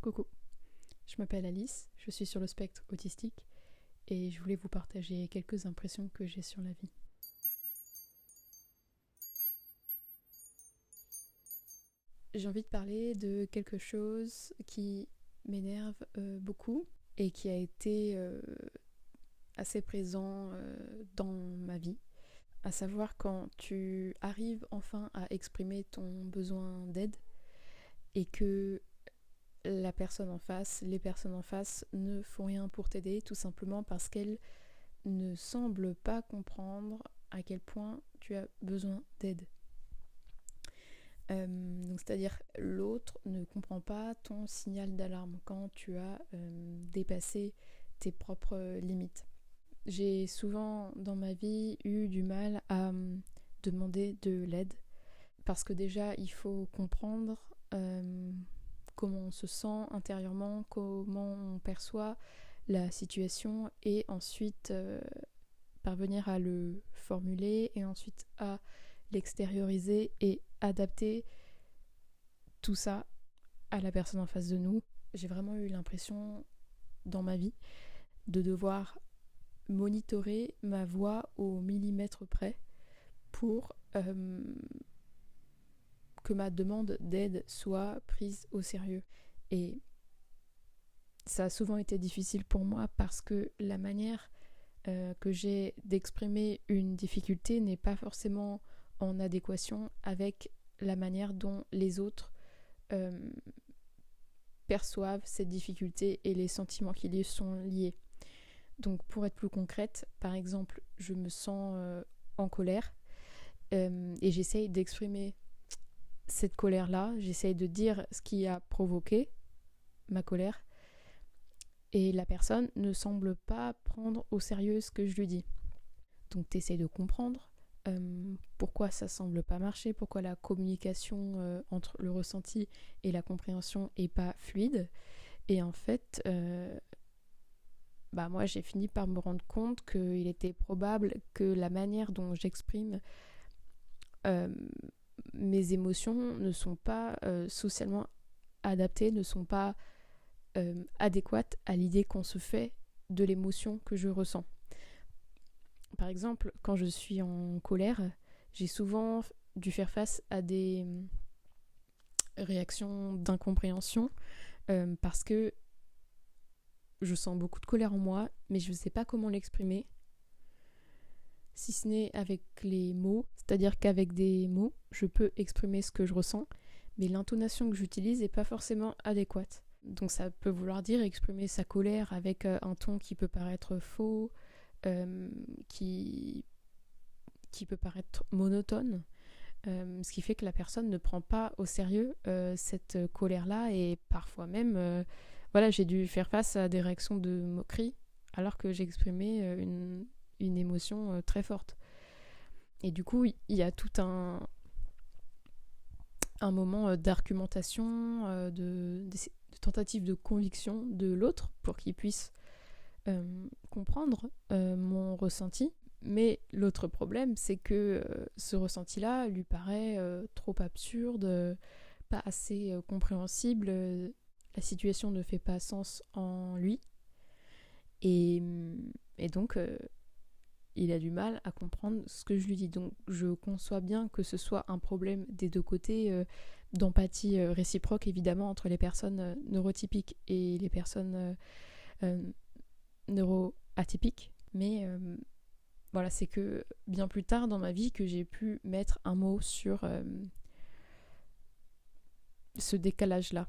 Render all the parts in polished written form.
Coucou, je m'appelle Alice, je suis sur le spectre autistique et je voulais vous partager quelques impressions que j'ai sur la vie. J'ai envie de parler de quelque chose qui m'énerve beaucoup et qui a été assez présent dans ma vie, à savoir quand tu arrives enfin à exprimer ton besoin d'aide et que la personne en face, les personnes en face ne font rien pour t'aider, tout simplement parce qu'elles ne semblent pas comprendre à quel point tu as besoin d'aide. Donc c'est-à-dire l'autre ne comprend pas ton signal d'alarme quand tu as dépassé tes propres limites. J'ai souvent dans ma vie eu du mal à demander de l'aide parce que déjà il faut comprendre comment on se sent intérieurement, comment on perçoit la situation et ensuite parvenir à le formuler et ensuite à l'extérioriser et adapter tout ça à la personne en face de nous. J'ai vraiment eu l'impression dans ma vie de devoir monitorer ma voix au millimètre près pour que ma demande d'aide soit prise au sérieux. Et ça a souvent été difficile pour moi parce que la manière que j'ai d'exprimer une difficulté n'est pas forcément en adéquation avec la manière dont les autres perçoivent cette difficulté et les sentiments qui y sont liés. Donc pour être plus concrète, par exemple, je me sens en colère et j'essaye d'exprimer cette colère-là, j'essaye de dire ce qui a provoqué ma colère et la personne ne semble pas prendre au sérieux ce que je lui dis. Donc tu essaies de comprendre pourquoi ça semble pas marcher, pourquoi la communication entre le ressenti et la compréhension est pas fluide. Et en fait, moi j'ai fini par me rendre compte qu'il était probable que la manière dont j'exprime mes émotions ne sont pas socialement adaptées, ne sont pas adéquates à l'idée qu'on se fait de l'émotion que je ressens. Par exemple, quand je suis en colère, j'ai souvent dû faire face à des réactions d'incompréhension parce que je sens beaucoup de colère en moi, mais je ne sais pas comment l'exprimer, si ce n'est avec les mots. C'est-à-dire qu'avec des mots, je peux exprimer ce que je ressens, mais l'intonation que j'utilise n'est pas forcément adéquate. Donc ça peut vouloir dire exprimer sa colère avec un ton qui peut paraître faux, qui peut paraître monotone, ce qui fait que la personne ne prend pas au sérieux cette colère-là et parfois même, j'ai dû faire face à des réactions de moquerie alors que j'exprimais une émotion très forte. Et du coup, il y a tout un moment d'argumentation, de tentative de conviction de l'autre pour qu'il puisse comprendre mon ressenti. Mais l'autre problème, c'est que ce ressenti-là lui paraît trop absurde, pas assez compréhensible. La situation ne fait pas sens en lui. Et donc, il a du mal à comprendre ce que je lui dis. Donc, je conçois bien que ce soit un problème des deux côtés, d'empathie réciproque, évidemment, entre les personnes neurotypiques et les personnes neuroatypiques. Mais c'est que bien plus tard dans ma vie que j'ai pu mettre un mot sur ce décalage-là.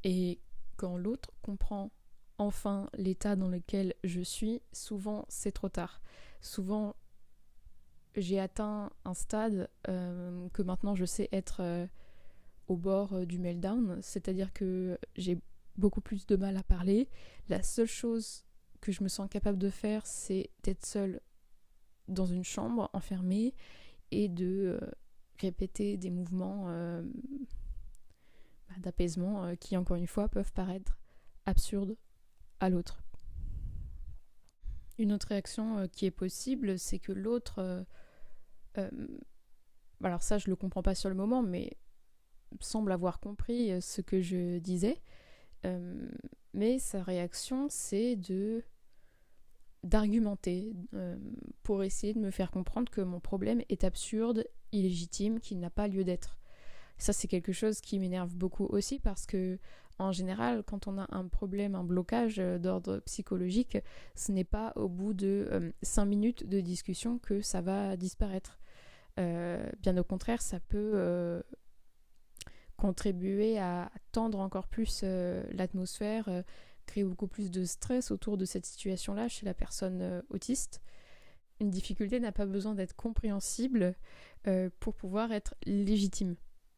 Et quand l'autre comprend enfin l'état dans lequel je suis, souvent c'est trop tard. Souvent j'ai atteint un stade que maintenant je sais être au bord du meltdown, c'est-à-dire que j'ai beaucoup plus de mal à parler. La seule chose que je me sens capable de faire, c'est d'être seule dans une chambre enfermée et de répéter des mouvements d'apaisement qui, encore une fois, peuvent paraître absurdes à l'autre. Une autre réaction qui est possible, c'est que l'autre... alors ça, je le comprends pas sur le moment, mais semble avoir compris ce que je disais, mais sa réaction, c'est d'argumenter pour essayer de me faire comprendre que mon problème est absurde, illégitime, qu'il n'a pas lieu d'être. Ça, c'est quelque chose qui m'énerve beaucoup aussi parce que, en général, quand on a un problème, un blocage d'ordre psychologique, ce n'est pas au bout de 5 minutes de discussion que ça va disparaître. Bien au contraire, ça peut contribuer à tendre encore plus l'atmosphère, créer beaucoup plus de stress autour de cette situation-là chez la personne autiste. Une difficulté n'a pas besoin d'être compréhensible pour pouvoir être légitime,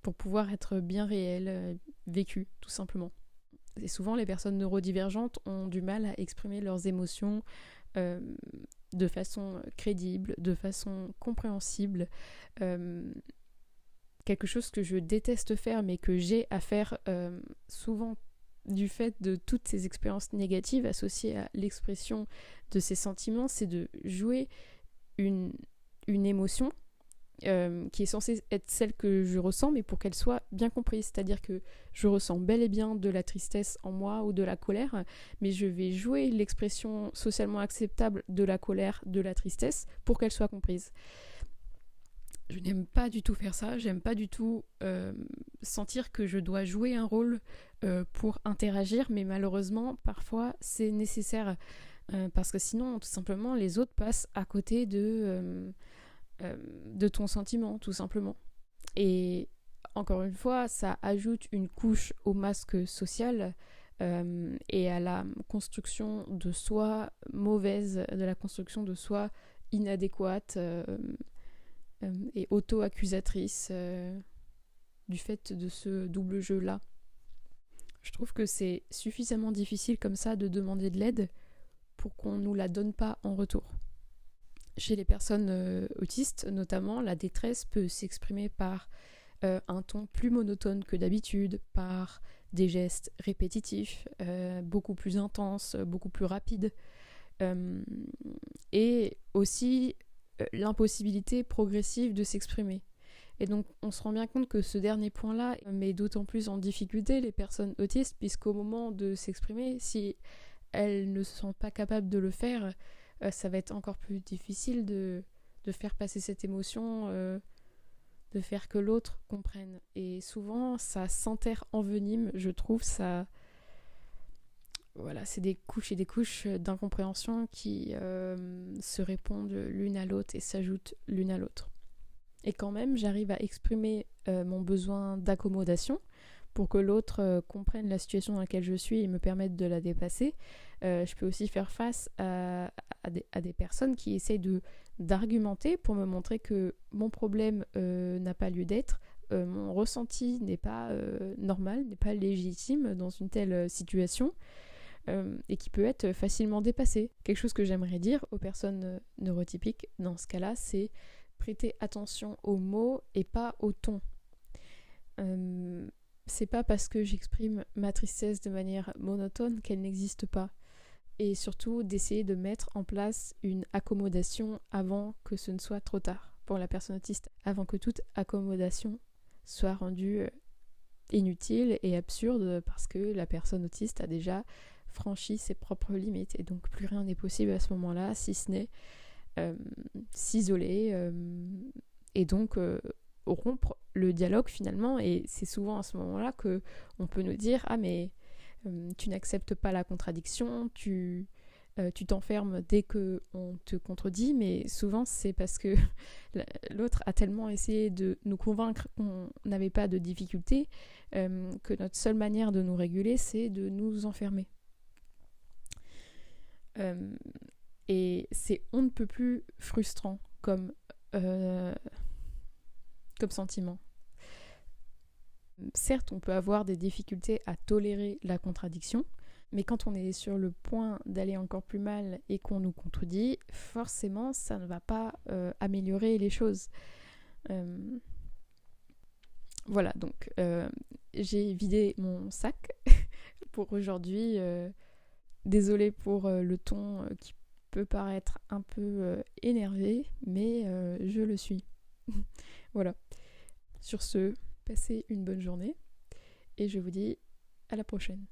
pour pouvoir être bien réelle, vécue, tout simplement. Et souvent, les personnes neurodivergentes ont du mal à exprimer leurs émotions de façon crédible, de façon compréhensible. Quelque chose que je déteste faire, mais que j'ai à faire souvent du fait de toutes ces expériences négatives associées à l'expression de ces sentiments, c'est de jouer une émotion qui est censée être celle que je ressens, mais pour qu'elle soit bien comprise. C'est-à-dire que je ressens bel et bien de la tristesse en moi ou de la colère, mais je vais jouer l'expression socialement acceptable de la colère, de la tristesse, pour qu'elle soit comprise. Je n'aime pas du tout faire ça, j'aime pas du tout sentir que je dois jouer un rôle pour interagir, mais malheureusement, parfois, c'est nécessaire, parce que sinon, tout simplement, les autres passent à côté de ton sentiment, tout simplement. Et encore une fois, ça ajoute une couche au masque social et à la construction de soi mauvaise, de la construction de soi inadéquate et auto-accusatrice du fait de ce double jeu-là. Je trouve que c'est suffisamment difficile comme ça de demander de l'aide pour qu'on ne nous la donne pas en retour. Chez les personnes autistes, notamment, la détresse peut s'exprimer par un ton plus monotone que d'habitude, par des gestes répétitifs, beaucoup plus intenses, beaucoup plus rapides, et aussi l'impossibilité progressive de s'exprimer. Et donc on se rend bien compte que ce dernier point-là met d'autant plus en difficulté les personnes autistes, puisqu'au moment de s'exprimer, si elles ne se sentent pas capables de le faire, ça va être encore plus difficile de faire passer cette émotion, de faire que l'autre comprenne. Et souvent, ça s'envenime, je trouve, ça... Voilà, c'est des couches et des couches d'incompréhension qui se répondent l'une à l'autre et s'ajoutent l'une à l'autre. Et quand même, j'arrive à exprimer mon besoin d'accommodation pour que l'autre comprenne la situation dans laquelle je suis et me permette de la dépasser. Je peux aussi faire face à des personnes qui essayent d'argumenter pour me montrer que mon problème n'a pas lieu d'être, mon ressenti n'est pas normal, n'est pas légitime dans une telle situation, et qui peut être facilement dépassé. Quelque chose que j'aimerais dire aux personnes neurotypiques dans ce cas-là, c'est prêter attention aux mots et pas au ton. C'est pas parce que j'exprime ma tristesse de manière monotone qu'elle n'existe pas. Et surtout d'essayer de mettre en place une accommodation avant que ce ne soit trop tard pour la personne autiste, avant que toute accommodation soit rendue inutile et absurde parce que la personne autiste a déjà franchi ses propres limites et donc plus rien n'est possible à ce moment-là si ce n'est s'isoler et donc rompre le dialogue finalement. Et c'est souvent à ce moment-là que on peut nous dire ah mais tu n'acceptes pas la contradiction, tu t'enfermes dès qu'on te contredit, mais souvent c'est parce que l'autre a tellement essayé de nous convaincre qu'on n'avait pas de difficulté que notre seule manière de nous réguler c'est de nous enfermer. Et c'est on ne peut plus frustrant comme sentiment. Certes, on peut avoir des difficultés à tolérer la contradiction, mais quand on est sur le point d'aller encore plus mal et qu'on nous contredit, forcément, ça ne va pas améliorer les choses. Voilà, donc j'ai vidé mon sac pour aujourd'hui. Désolée pour le ton qui peut paraître un peu énervé, mais je le suis. Voilà. Sur ce, passez une bonne journée et je vous dis à la prochaine.